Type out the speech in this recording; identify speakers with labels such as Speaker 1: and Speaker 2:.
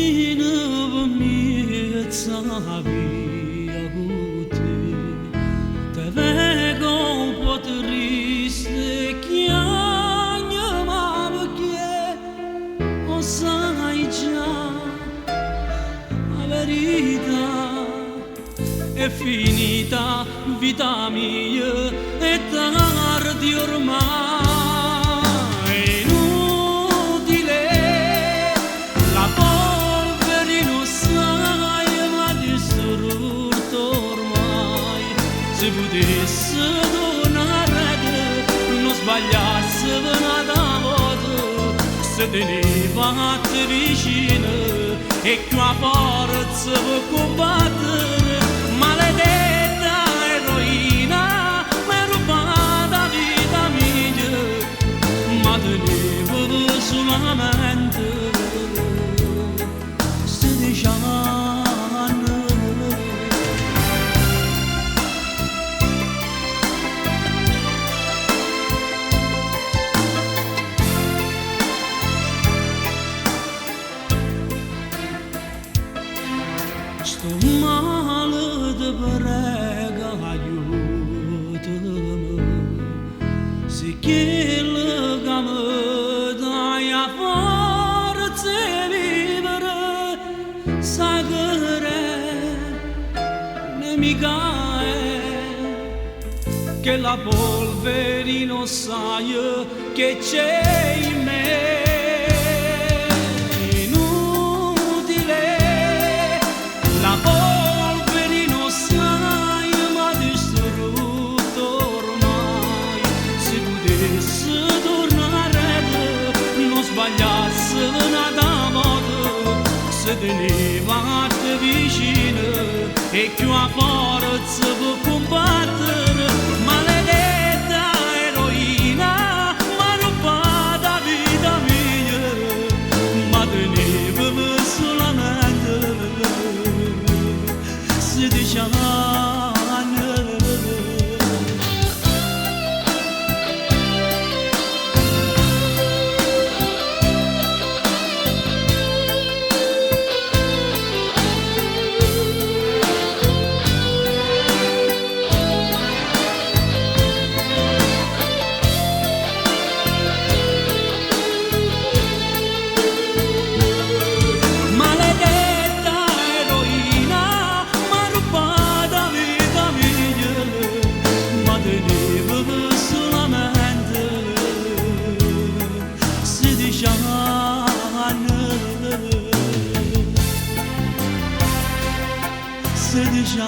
Speaker 1: Vicino mi avuti, te vengo un po' triste, chiama perché lo sai già, la verità è finita, vita mia, è tardi ormai. Se potesse tornare, non sbagliasse una volta, se tenevate vicino e più a forza per combattere, maledetta eroina, mi hai rubato la vita mia, ma tenevo solamente 16 anni. Sto male te prega aiutami, se quello che mi dai a forza di vivere, sai che nemica è, che la polvere non sai che c'è in me. Sbagliasse una volta, se tenevate vicino e più a forza per combattere, maledetta eroina, ma rubato la vita mia, ma tenevo solamente 16 anni. Se déjà